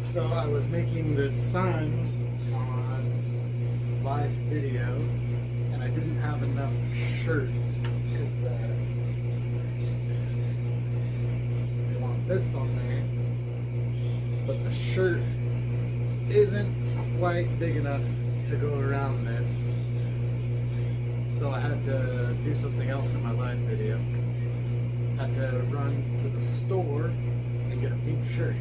So I was making this Symes on live video, and I didn't have enough shirt because they want this on there, but the shirt isn't quite big enough to go around this. So I had to do something else in my live video. Had to run to the store and get a pink shirt.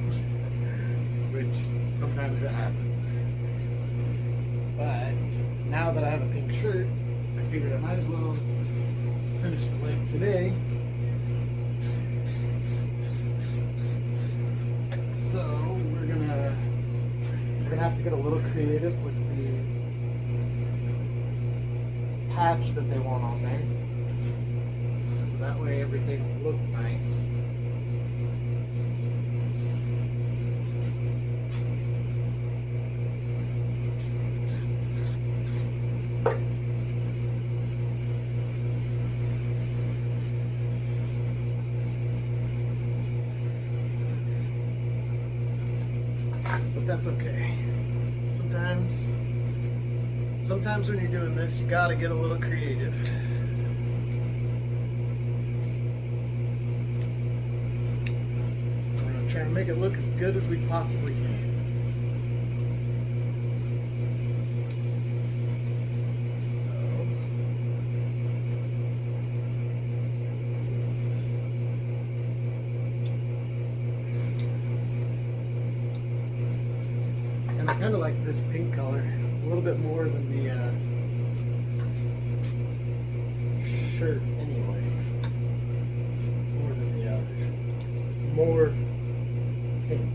Which sometimes it happens. But now that I have a pink shirt, I figured I might as well finish the leg today. So we're gonna have to get a little creative with the patch that they want on there. So that way everything will look nice. But that's okay. Sometimes when you're doing this, you gotta get a little creative. We're gonna try and make it look as good as we possibly can. I kind of like this pink color a little bit more than the shirt anyway. More than the other. It's more pink.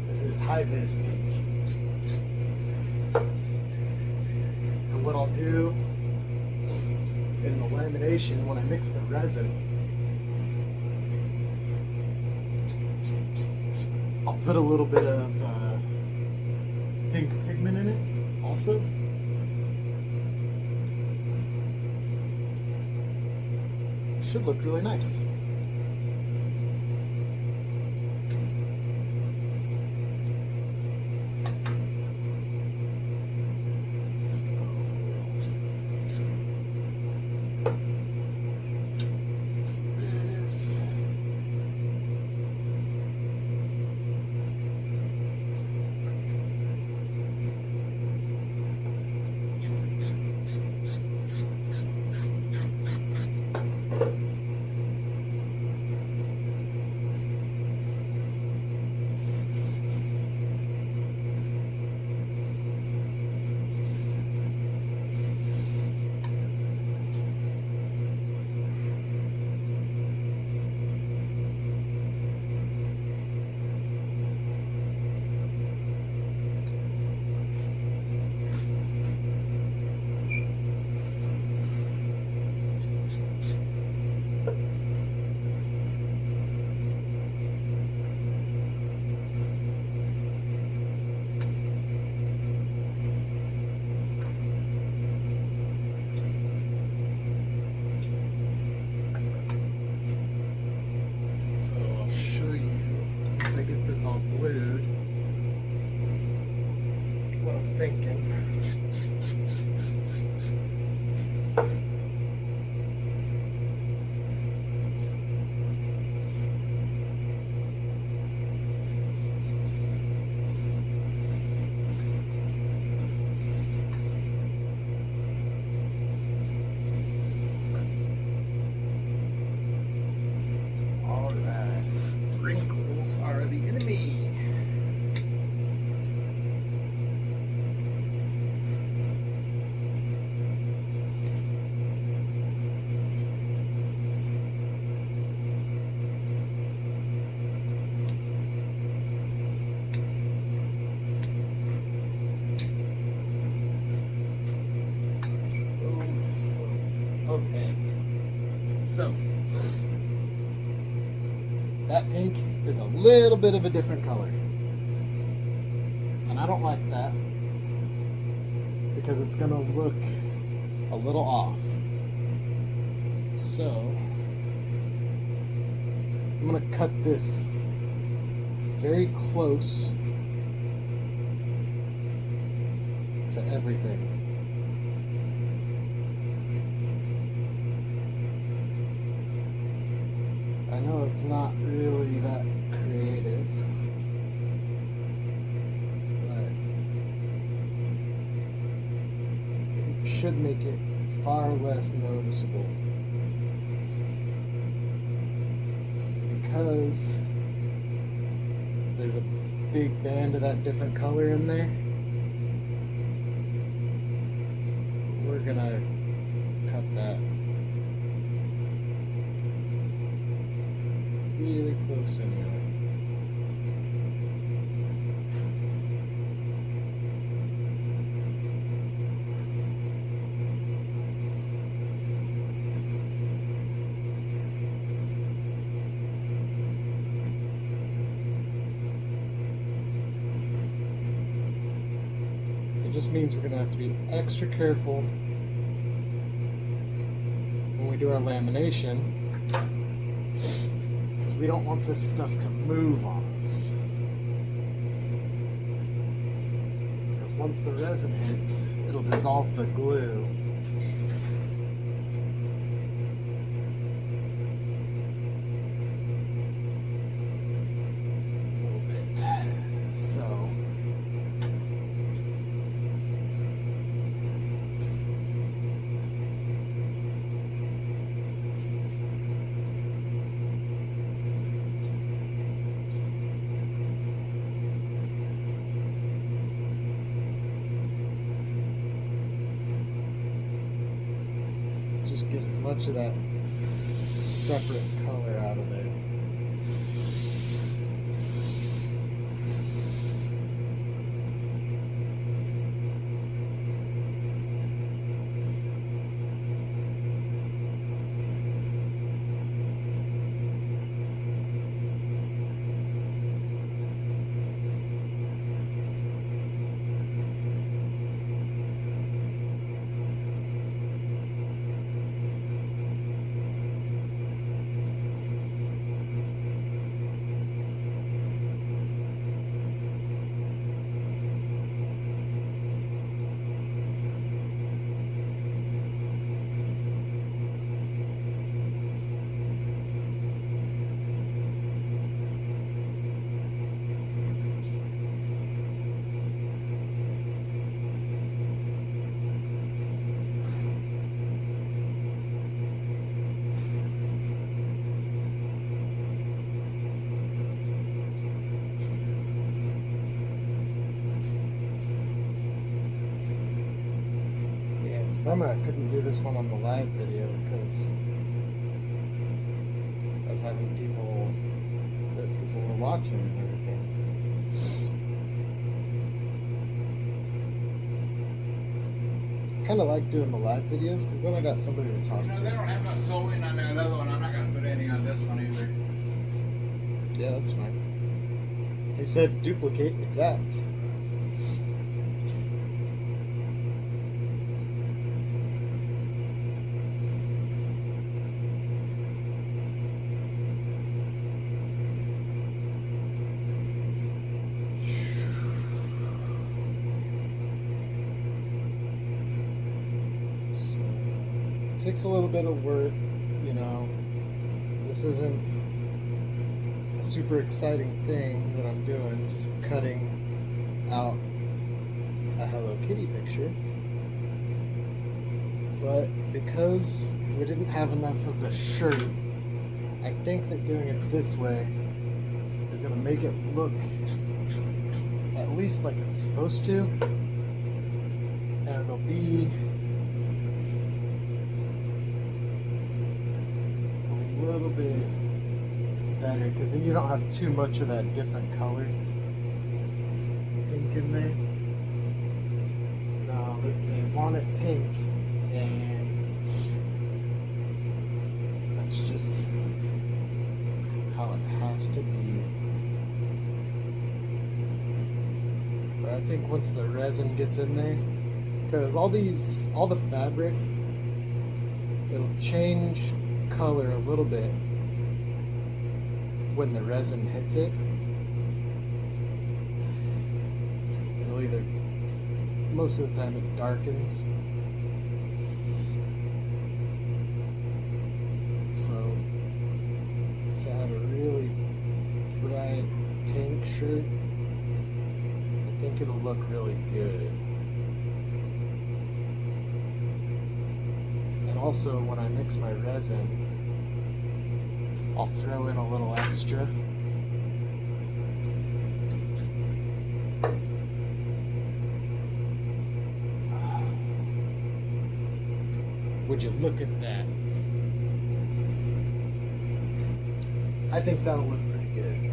This is high-vis pink. And what I'll do in the lamination when I mix the resin, I'll put a little bit of pink pigment in it also. It should look really nice. This all glued, what I'm thinking. All right, wrinkles are the enemy. Okay, so that pink is a little bit of a different color, and I don't like that because it's going to look a little off. So I'm going to cut this very close to everything. I know it's not really that creative, but it should make it far less noticeable. Because there's a big band of that different color in there, we're gonna cut that really close anyway. It just means we're going to have to be extra careful when we do our lamination, because we don't want this stuff to move on us. Because once the resin hits, it'll dissolve the glue. A little bit. So just get as much of that separate color out of there. Bummer I couldn't do this one on the live video, because that's how many people were watching and everything. Kind of like doing the live videos, because then I got somebody to talk to. They don't have no sewing on that other one. I'm not going to put anything on this one either. Yeah, that's fine. He said duplicate exact. Takes a little bit of work, you know. This isn't a super exciting thing that I'm doing, just cutting out a Hello Kitty picture. But because we didn't have enough of the shirt, I think that doing it this way is going to make it look at least like it's supposed to, and it'll be a little bit better, because then you don't have too much of that different color pink in there. No, they want it pink, and that's just how it has to be. But I think once the resin gets in there, because all the fabric, it'll change color a little bit when the resin hits it, it'll either, most of the time it darkens. So to have a really bright pink shirt, I think it'll look really good. And also when I mix my resin, I'll throw in a little extra. Would you look at that? I think that'll look pretty good.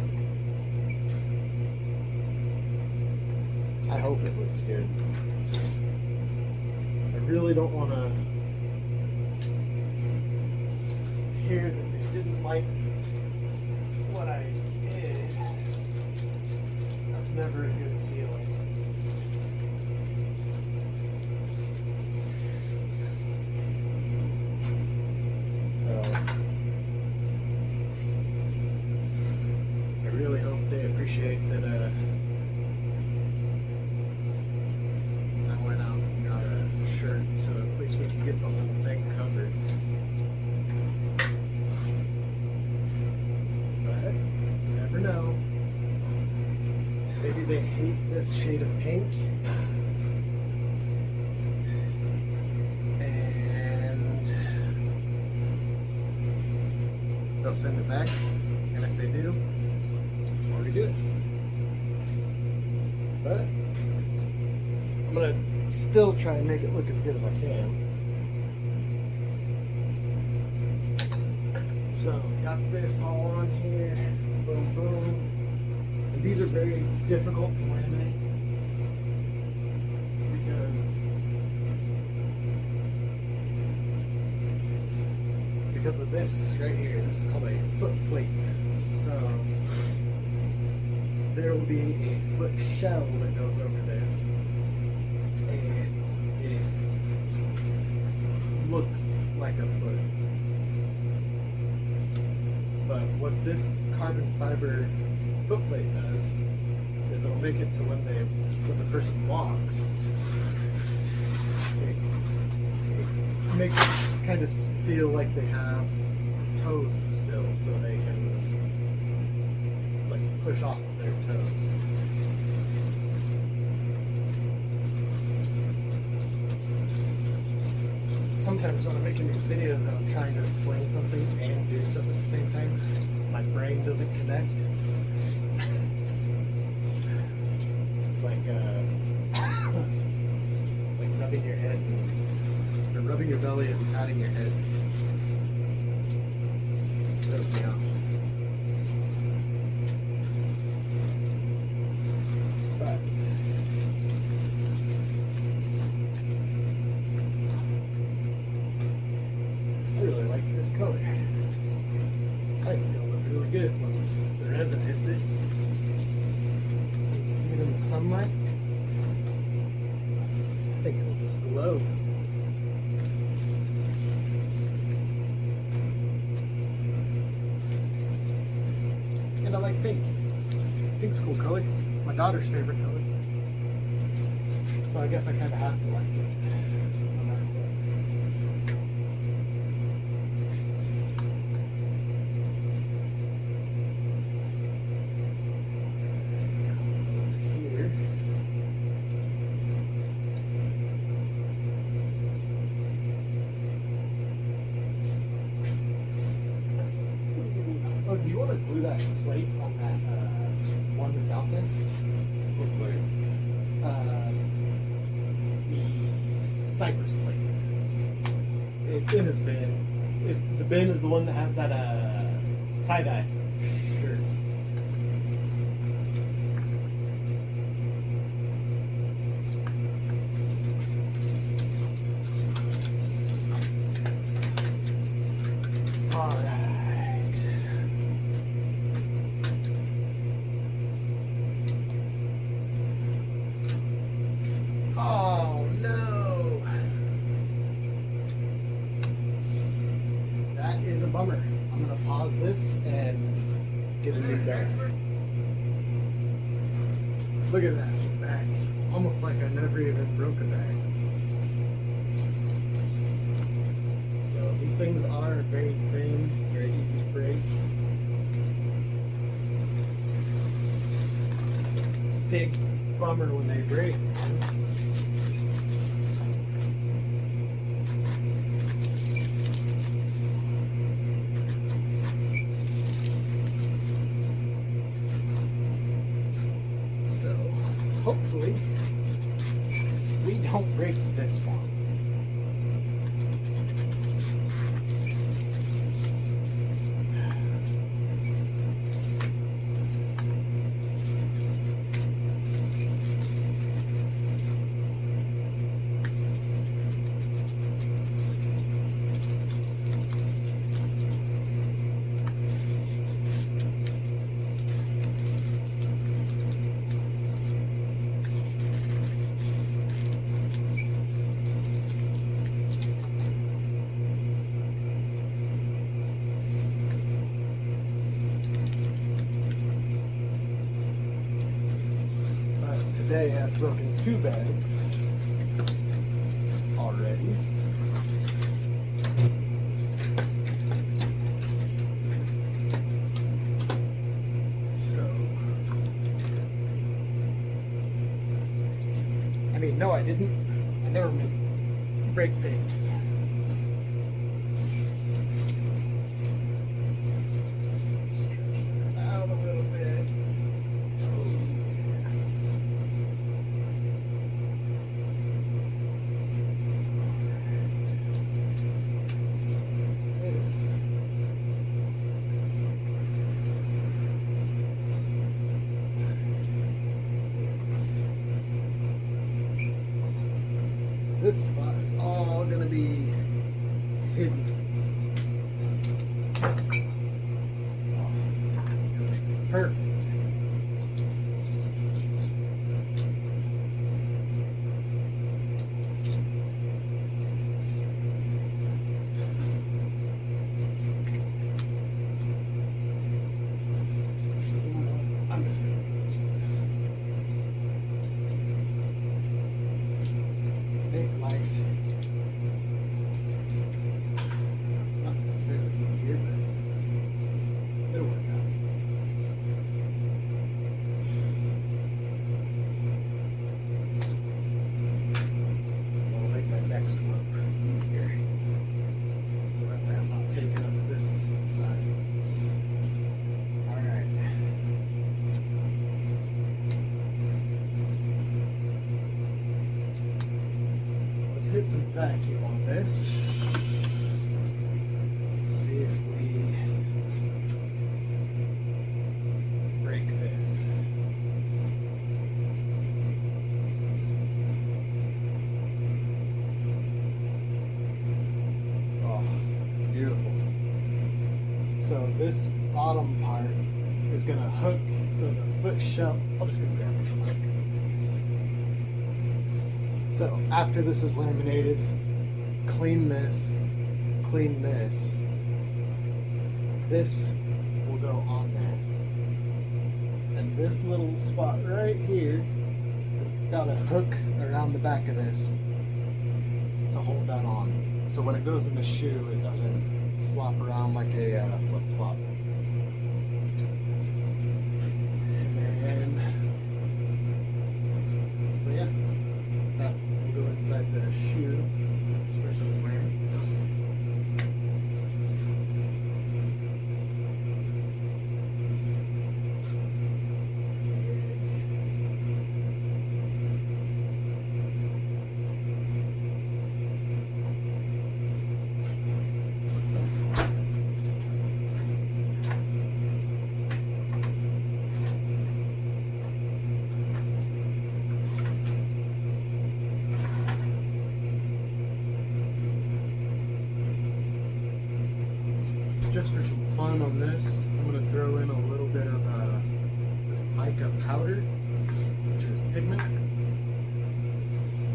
I hope it looks good. I really don't want to hear that they didn't like what I did. That's never a good feeling. So I really hope they appreciate that I went out and got a shirt so at least we can get the whole thing covered. But you never know. Maybe they hate this shade of pink. They'll send it back, and if they do, I'll redo it. But I'm gonna still try and make it look as good as I can. So got this all on here, boom, boom. And these are very difficult to laminate because of this right here. This is called a foot plate. So there will be a foot shell that goes over this, and it looks like a foot. But what this carbon fiber foot plate does is it'll make it to when the person walks, it makes it kind of feel like they have toes still, so they can like push off of their toes. Sometimes when I'm making these videos and I'm trying to explain something and do stuff at the same time, my brain doesn't connect. It's like like rubbing your head or rubbing your belly and patting your head. Throws me off. But I really like this color. I think it's gonna look really good once the resin hits it. You can see it in the sunlight. I think it'll just glow. And I like pink. Pink's a cool color. My daughter's favorite color. So I guess I kind of have to like it. No matter what. Here. Oh, do you want to glue that plate on that one that's out there? What plate? The cypress plate. It's in his bin. The bin is the one that has that tie-dye shirt. All right. Oh no! That is a bummer. I'm gonna pause this and get a new bag. Look at that bag. Almost like I never even broke a bag. So these things are very thin, very easy to break. Big bummer when they break. So hopefully we don't break this one. Today I've broken 2 bags already. So, I mean, no, I didn't. I never break things. Stretch that out a little bit. This spot is all going to be hidden. Oh, it's going to be perfect. I'm just going to do this one. Make life not necessarily easier, but it'll work out. It'll make my next one easier, so that way I'm not taking up this side. Alright. Hit some vacuum on this. See if we break this. Oh, beautiful. So this bottom part is going to hook, so the foot shell, I'll just go grab it from hook. So after this is laminated, clean this, this will go on there. And this little spot right here has got a hook around the back of this to hold that on. So when it goes in the shoe, it doesn't flop around like a flip-flop. So yeah. Go inside the shoe this person is wearing. Just for some fun on this, I'm going to throw in a little bit of this mica powder, which is pigment.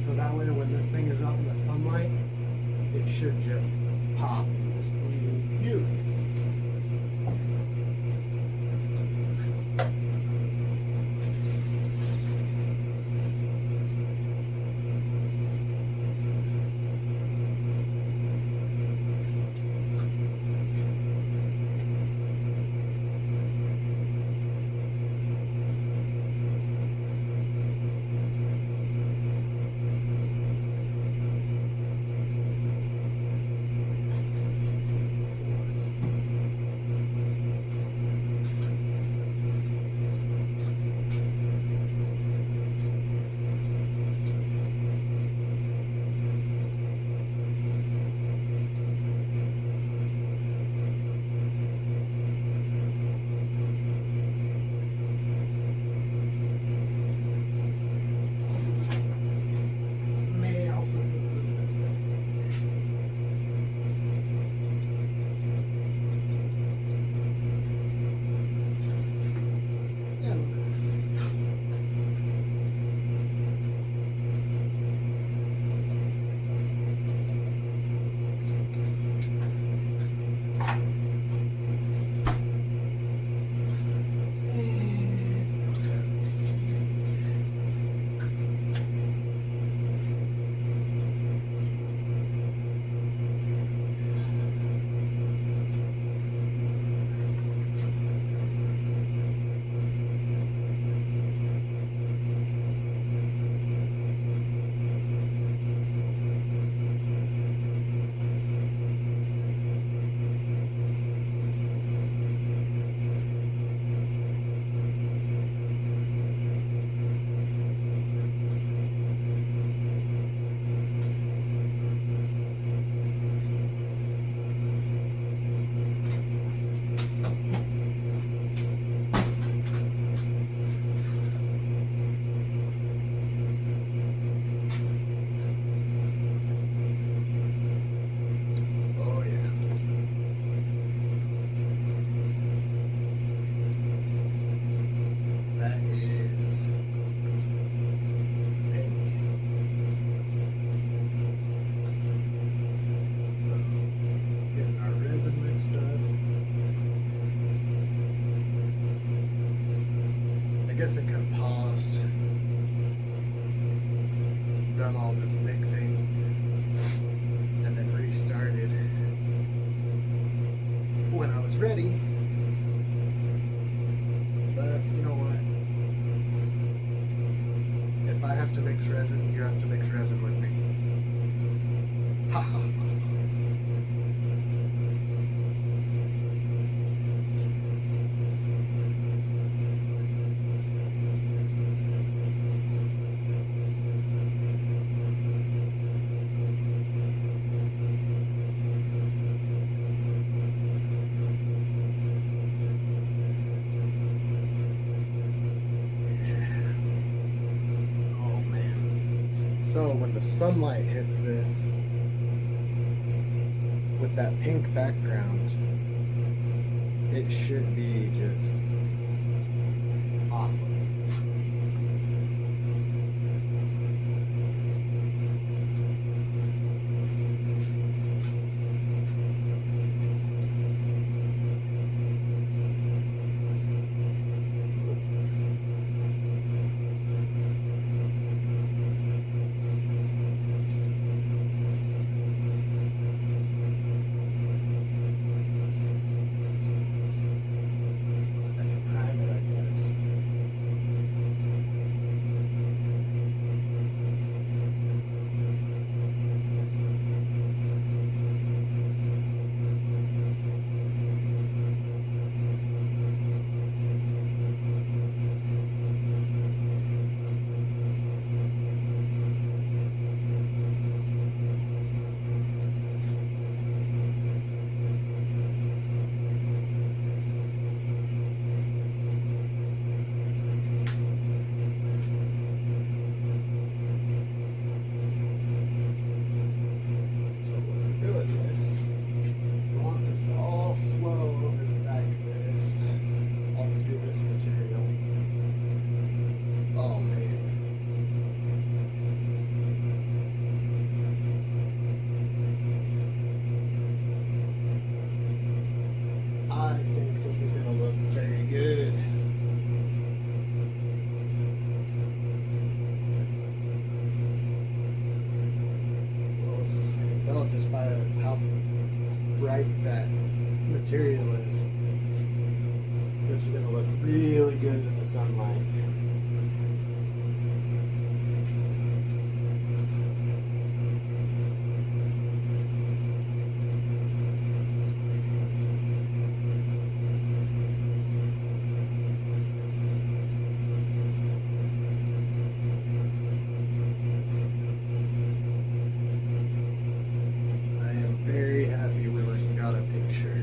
So that way when this thing is out in the sunlight, it should just pop and just bleed beautiful. I guess I could have paused, done all this mixing, and then restarted when I was ready. But you know what? If I have to mix resin, you have to mix resin with me. Ha ha ha. So when the sunlight hits this with that pink background, it should be just awesome. Just by how bright that material is. This is going to look really good in the sunlight. Very happy we went and got a picture.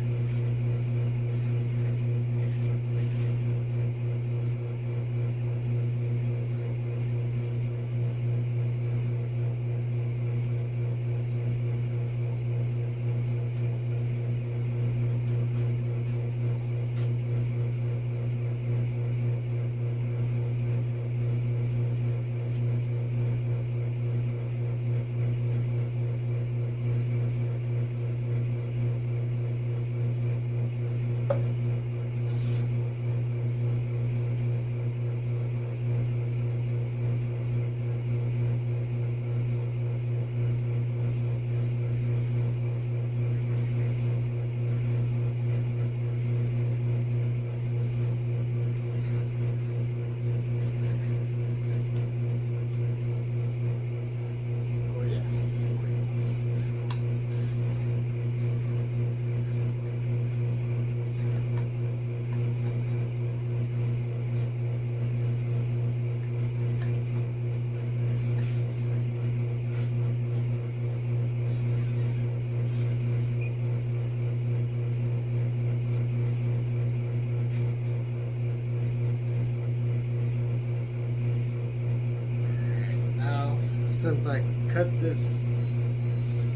Since I cut this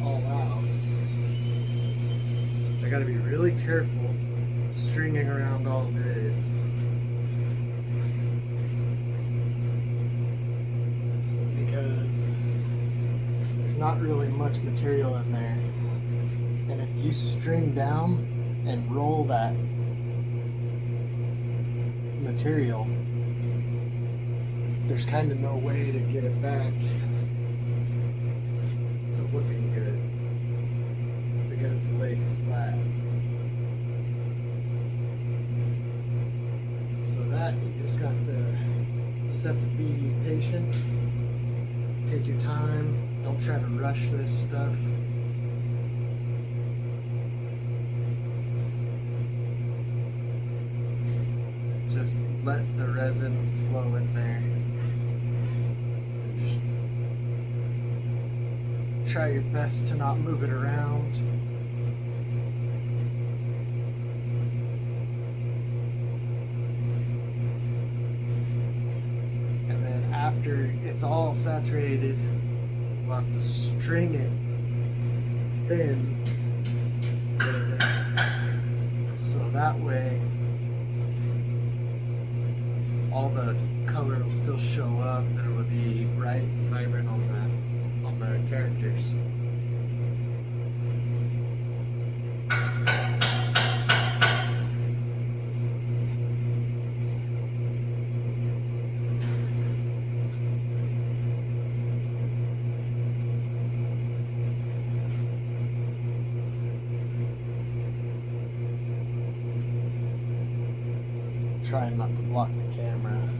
all out, I gotta be really careful stringing around all this. Because there's not really much material in there. And if you string down and roll that material, there's kind of no way to get it back to looking good, to get it to lay flat. So that you just have to be patient, take your time, don't try to rush this stuff. Just let the resin flow in there. Just try your best to not move it around. And then after it's all saturated, we'll have to string it thin resin, so that way all the color will still show up and it will be bright and vibrant on the characters. Trying not to block the camera.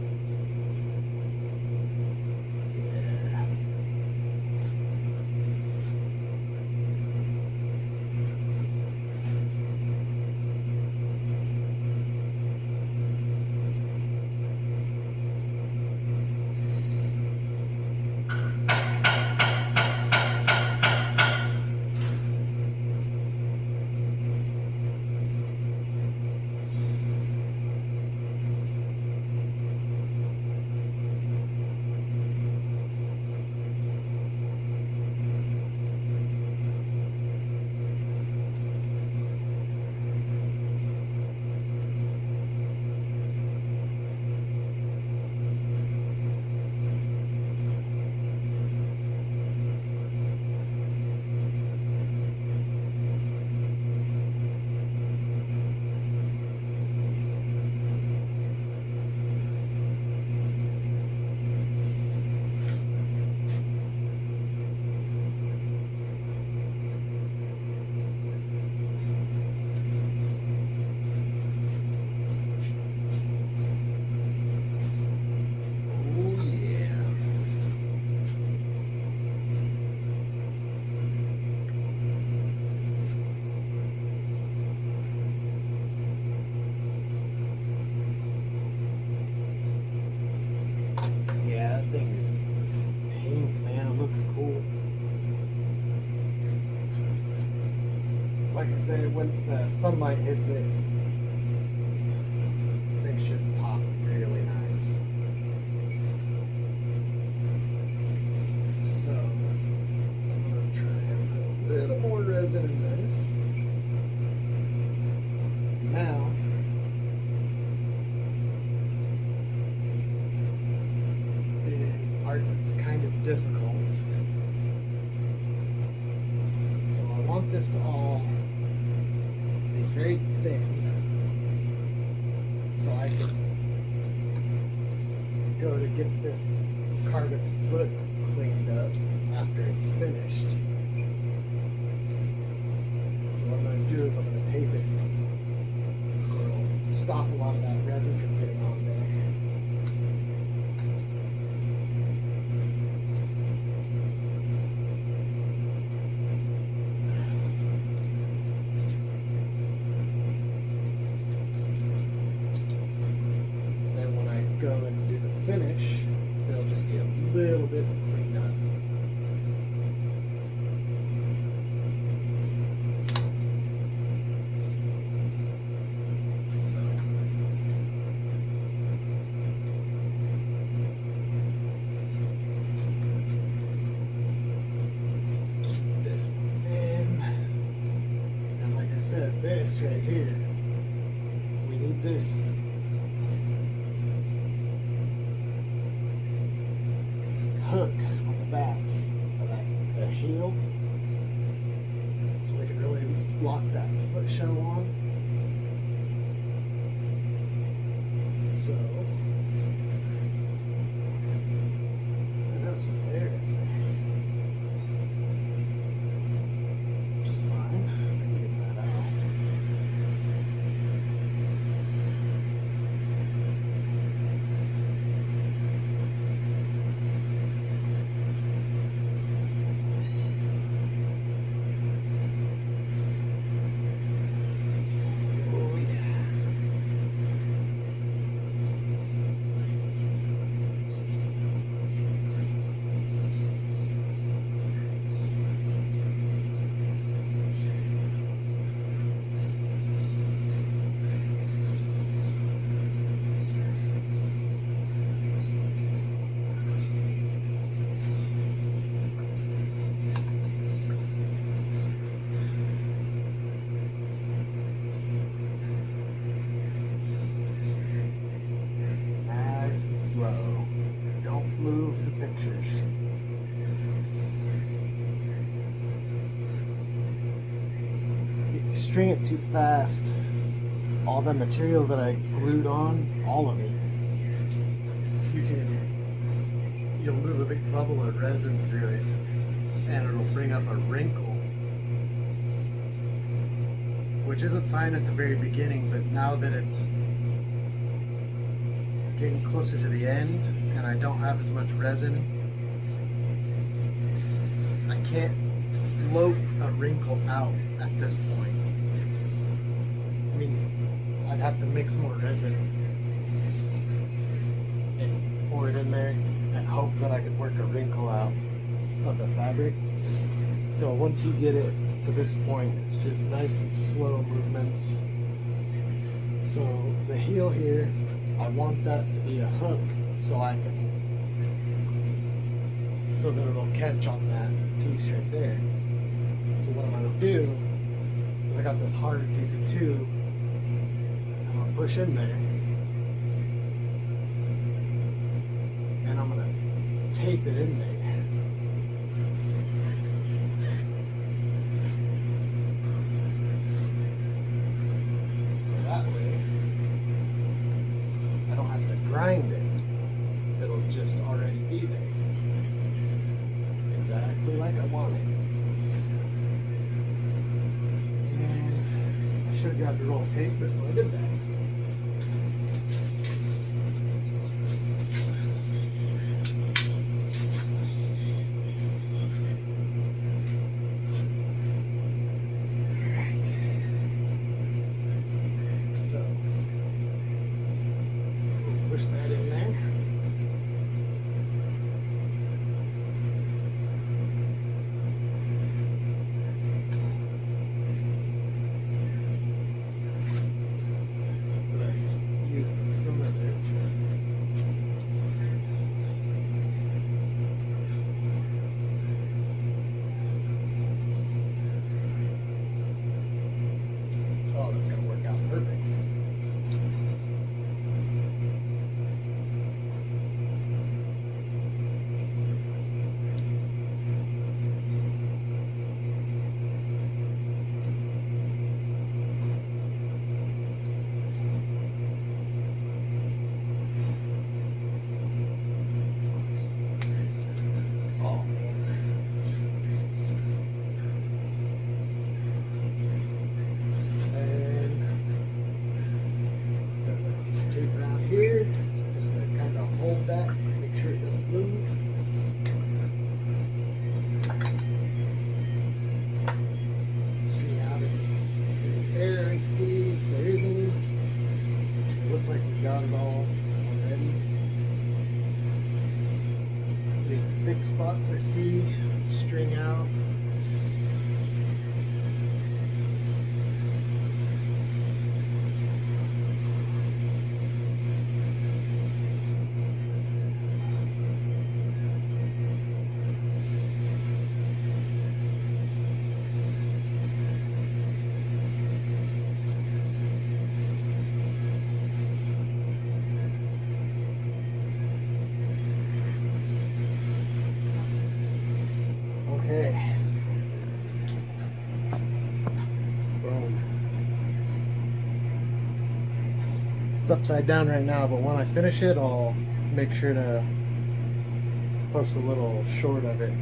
Yeah. Like I said, when the sunlight hits it, this thing should pop really nice. So, I'm going to try and put a little more resin in this. Now, is the part that's kind of difficult. So I want this to all be very thin, so I can go to get this carbon foot cleaned up after it's finished. So what I'm going to do is I'm going to tape it so it'll stop a lot of that resin from getting on there. Go and do the finish, there'll just be a little bit to clean up. So, keep this thin. And like I said, this right here, we need this hook on the back of the heel, so we can really lock that foot shell on. So and slow. Don't move the pictures. If you string it too fast, all the material that I glued on, all of it, you'll move a big bubble of resin through it, and it'll bring up a wrinkle, which isn't fine at the very beginning, but now that it's getting closer to the end and I don't have as much resin, I can't float a wrinkle out at this point. I'd have to mix more resin and pour it in there and hope that I could work a wrinkle out of the fabric. So once you get it to this point, it's just nice and slow movements. So the heel here, I want that to be a hook so that it'll catch on that piece right there. So what I'm gonna do is I got this hard piece of tube, I'm gonna push in there, and I'm gonna tape it in there. Grind it, it'll just already be there, exactly like I want it. And I should have grabbed a roll of tape before I did that. Alright. So push that in there. But I just use the front of this. Oh, that's gonna work out perfect. Tape around here just to kind of hold that, make sure it doesn't move. String out any air I see, if there is any. It looks like we got it all already. Any thick spots I see, string out. Okay. Boom. It's upside down right now, but when I finish it, I'll make sure to post a little short of it.